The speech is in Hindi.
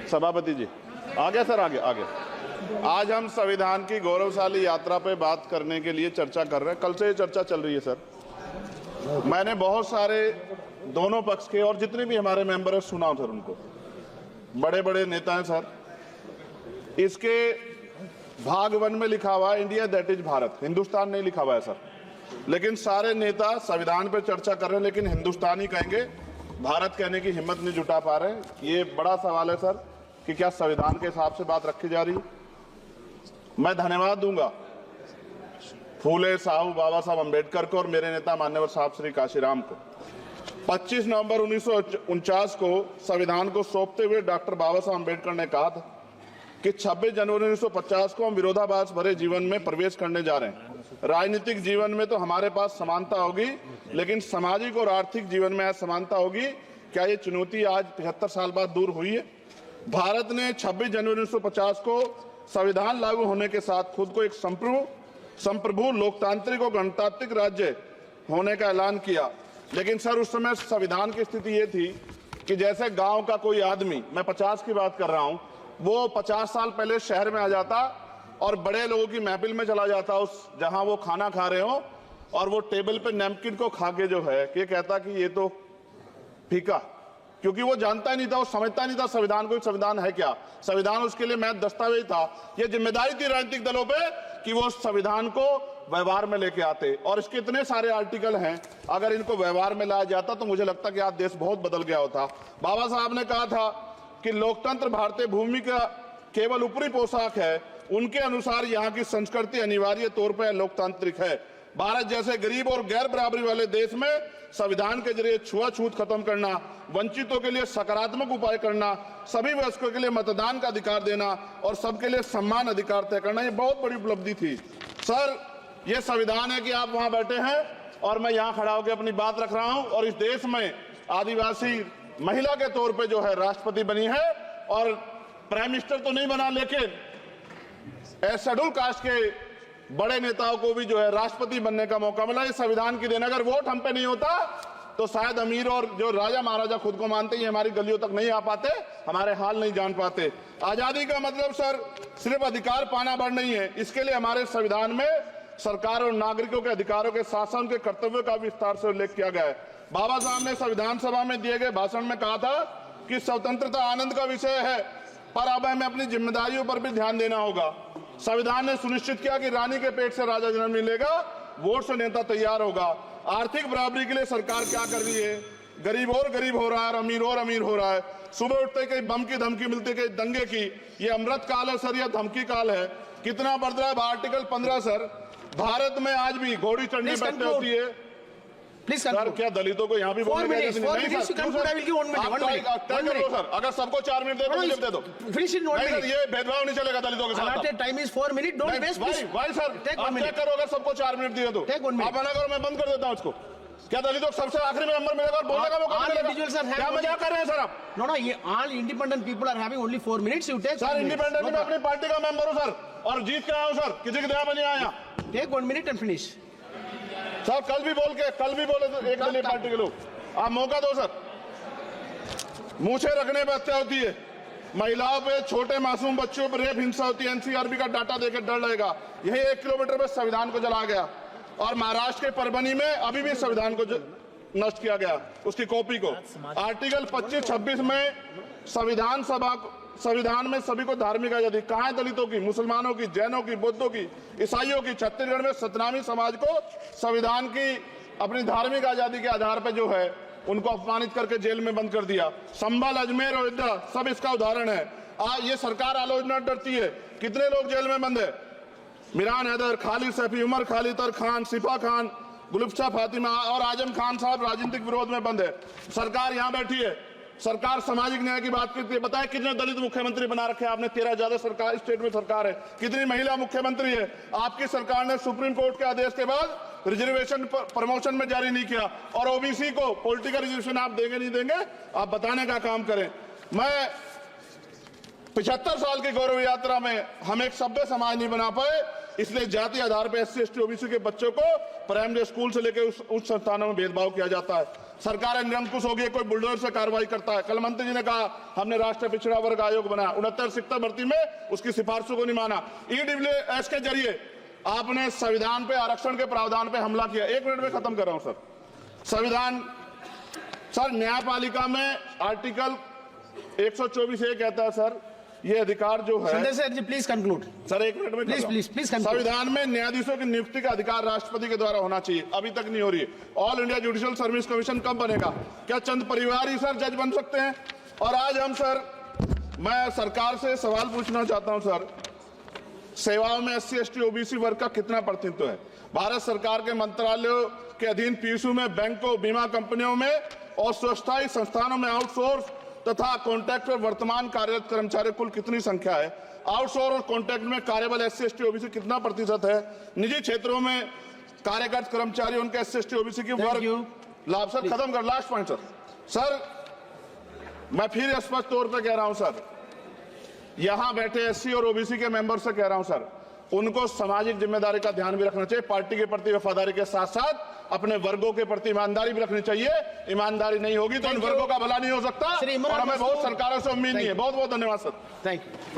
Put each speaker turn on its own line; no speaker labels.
सभापति जी आगे सर, आगे आगे। आज हम संविधान की गौरवशाली यात्रा पे बात करने के लिए चर्चा कर रहे हैं। कल से ये चर्चा चल रही है सर। मैंने बहुत सारे दोनों पक्ष के और जितने भी हमारे मेंबर हैं सुना सर, उनको बड़े बड़े नेता हैं सर। इसके भाग 1 में लिखा हुआ है India that is Bharat, Hindustan नहीं लिखा हुआ है सर। लेकिन सारे नेता संविधान पर चर्चा कर रहे हैं लेकिन हिंदुस्तान ही कहेंगे, भारत कहने की हिम्मत नहीं जुटा पा रहे। ये बड़ा सवाल है सर कि क्या संविधान के हिसाब से बात रखी जा रही है। मैं धन्यवाद दूंगा फूले साहू बाबा साहब अम्बेडकर को और मेरे नेता मान्यवर साहब श्री काशीराम को। 25 नवंबर 1949 को संविधान को सौंपते हुए डॉक्टर बाबा साहब अम्बेडकर ने कहा था कि 26 जनवरी 1950 को हम विरोधाभास भरे जीवन में प्रवेश करने जा रहे हैं। राजनीतिक जीवन में तो हमारे पास समानता होगी, लेकिन सामाजिक और आर्थिक जीवन में असमानता होगी। क्या ये चुनौती आज 75 साल बाद दूर हुई है? भारत ने 26 जनवरी 1950 को संविधान लागू होने के साथ खुद को एक संप्रभु लोकतांत्रिक और गणतांत्रिक राज्य होने का ऐलान किया। लेकिन सर उस समय संविधान की स्थिति ये थी कि जैसे गांव का कोई आदमी, मैं 50 की बात कर रहा हूं, वो 50 साल पहले शहर में आ जाता और बड़े लोगों की महफिल में चला जाता, उस जहां वो खाना खा रहे हो, और वो टेबल पे नैपकिन को खा के जो है ये कहता कि ये तो फीका, क्योंकि वो जानता ही नहीं था, वो समझता नहीं था संविधान को, संविधान है क्या। संविधान उसके लिए महज दस्तावेज था। ये जिम्मेदारी थी राजनीतिक दलों पे कि वो संविधान को व्यवहार में लेके आते। और इसके इतने सारे आर्टिकल हैं, अगर इनको व्यवहार में लाया जाता तो मुझे लगता कि आज देश बहुत बदल गया होता। बाबा साहब ने कहा था कि लोकतंत्र भारतीय भूमि का केवल ऊपरी पोशाक है, उनके अनुसार यहाँ की संस्कृति अनिवार्य तौर पर लोकतांत्रिक है। भारत जैसे गरीब और गैर बराबरी वाले देश में संविधान के जरिए छुआछूत खत्म करना, वंचितों के लिए सकारात्मक उपाय करना, सभी वयस्कों के लिए मतदान का अधिकार देना और सबके लिए सम्मान अधिकार तय करना, ये बहुत बड़ी उपलब्धि थी सर। ये संविधान है कि आप वहां बैठे हैं और मैं यहाँ खड़ा होकर अपनी बात रख रहा हूं, और इस देश में आदिवासी महिला के तौर पे जो है राष्ट्रपति बनी है, और प्राइम मिनिस्टर तो नहीं बना, लेकिन शेड्यूल कास्ट के बड़े नेताओं को भी जो है राष्ट्रपति बनने का मौका मिला। ये संविधान की देन। अगर वोट हम पे नहीं होता तो शायद अमीर और जो राजा महाराजा खुद को मानते हैं हमारी गलियों तक नहीं आ पाते, हमारे हाल नहीं जान पाते। आजादी का मतलब सर सिर्फ अधिकार पाना भर नहीं है, इसके लिए हमारे संविधान में सरकार और नागरिकों के अधिकारों के साथ साथ उनके कर्तव्यों का विस्तार से उल्लेख किया गया है। बाबा साहब ने संविधान सभा में दिए गए भाषण में कहा था कि स्वतंत्रता आनंद का विषय है, पर अब हमें अपनी जिम्मेदारियों पर भी ध्यान देना होगा। संविधान ने सुनिश्चित किया कि रानी के पेट से राजा जन्म नहीं लेगा, वोट से नेता तैयार होगा। आर्थिक बराबरी के लिए सरकार क्या कर रही है? गरीब और गरीब हो रहा है और अमीर हो रहा है। सुबह उठते कहीं बम की धमकी मिलती, कहीं दंगे की। ये अमृत काल है सर या धमकी काल है? कितना बढ़ रहा है? आर्टिकल 15 सर, भारत में आज भी घोड़ी चढ़नी बैठनी होती है। सर क्या दलितों को यहाँ भी बोलने का सर, अगर सबको 4 मिनट दे दो, ये भेदभाव नहीं चलेगा दलितों के साथ।
Time is 4 minute, don't waste.
भाई सर आप क्या करो, अगर सबको 4 मिनट दिए तो आप मना करो, मैं बंद कर देता हूँ इसको। क्या दलितों को सबसे आखिरी में नंबर मिलेगा और बोलने का मौका मिलेगा? क्या मजाक कर रहे हैं सर आप?
नो, ये all independent people are having only 4 minutes. You take
sir, independent मैं अपनी पार्टी का मेंबर हूँ सर, और जीत के आया हूँ सर, किसी की दया में नहीं आया।
Take 1 minute and finish
sir. कल भी बोले तो एक दलीय पार्टी के लोग, आप मौका दो सर। मूछे रखने पर हत्या होती है, महिलाओं पे, छोटे मासूम बच्चों पर रेप हिंसा होती है। एनसीआरबी का डाटा देकर डर लगेगा। यही 1 किलोमीटर में संविधान को जलाया गया, और महाराष्ट्र के परभनी में अभी भी संविधान को नष्ट किया गया, उसकी कॉपी को। आर्टिकल 25-26 में संविधान में सभी को धार्मिक आजादी। कहाँ है दलितों की, मुसलमानों की, जैनों की, बौद्धों की, ईसाइयों की? छत्तीसगढ़ में सतनामी समाज को संविधान की अपनी धार्मिक आजादी के आधार पर जो है उनको अपमानित करके जेल में बंद कर दिया। संभल, अजमेर, अयोध्या सब इसका उदाहरण है। ये सरकार आलोचना डरती है। कितने लोग जेल में बंद है? मिरान हैदर, खालिद सैफी, उमर खालिद खान, सिफा खान, गुलफ्शा फातिमा और आजम खान साहब राजनीतिक विरोध में बंद है। सरकार यहाँ बैठी है, सरकार सामाजिक न्याय की बात करती है। बताए कितने दलित मुख्यमंत्री बना रखे हैं आपने? 13 ज्यादा सरकार स्टेट में सरकार है। कितनी महिला मुख्यमंत्री है? आपकी सरकार ने सुप्रीम कोर्ट के आदेश के बाद रिजर्वेशन प्रमोशन में जारी नहीं किया, और ओबीसी को पॉलिटिकल रिजर्वेशन आप देंगे नहीं देंगे, आप बताने का काम करें। मैं 75 साल की गौरव यात्रा में हम एक सभ्य समाज नहीं बना पाए, इसलिए जाति आधार पर SC ST OBC के बच्चों को प्राइमरी स्कूल से लेकर उच्च संस्थानों में भेदभाव किया जाता है। सरकार निरंकुश हो गई, कोई बुलडोजर से कार्रवाई करता है। कल मंत्री जी ने कहा हमने राष्ट्रीय पिछड़ा वर्ग आयोग बनाया, 69 शिक्षक भर्ती में उसकी सिफारिशों को नहीं माना। EWS के जरिए आपने संविधान पे आरक्षण के प्रावधान पे हमला किया। 1 मिनट में खत्म कर रहा हूं सर। संविधान सर न्यायपालिका में आर्टिकल 124 ये कहता है सर, ये अधिकार जो है
Sundar sir, please conclude.
Sir 1 minute में कर रहा हूं।
Please conclude.
संविधान में न्यायाधीशों की नियुक्ति का अधिकार राष्ट्रपति के द्वारा होना चाहिए, अभी तक नहीं हो रही है। All India judicial service commission कब बनेगा? क्या चंद परिवार ही सर जज बन सकते हैं? और आज हम सर, मैं सरकार से सवाल पूछना चाहता हूं सर, सेवाओं में SC ST OBC वर्ग का कितना प्रतिनिधित्व है? भारत सरकार के मंत्रालयों के अधीन PSU में, बैंकों, बीमा कंपनियों में और स्वस्थायी संस्थानों में आउटसोर्स तथा कॉन्ट्रैक्ट पर वर्तमान कार्यरत कर्मचारी कुल कितनी संख्या है? आउटसोर्स और कॉन्ट्रैक्ट में कार्यबल SC ST OBC कितना प्रतिशत है? निजी क्षेत्रों में कार्यरत कर्मचारी उनके SC ST OBC की वर्ग लाभ। सर खत्म कर, लास्ट पॉइंट सर। सर मैं फिर स्पष्ट तौर पर कह रहा हूं सर, यहां बैठे SC और OBC के मेंबर से कह रहा हूं सर, उनको सामाजिक जिम्मेदारी का ध्यान भी रखना चाहिए। पार्टी के प्रति वफादारी के साथ साथ अपने वर्गों के प्रति ईमानदारी भी रखनी चाहिए। ईमानदारी नहीं होगी तो इन वर्गों का भला नहीं हो सकता, और हमें बहुत सरकारों से उम्मीद नहीं है। बहुत बहुत धन्यवाद सर।
Thank you.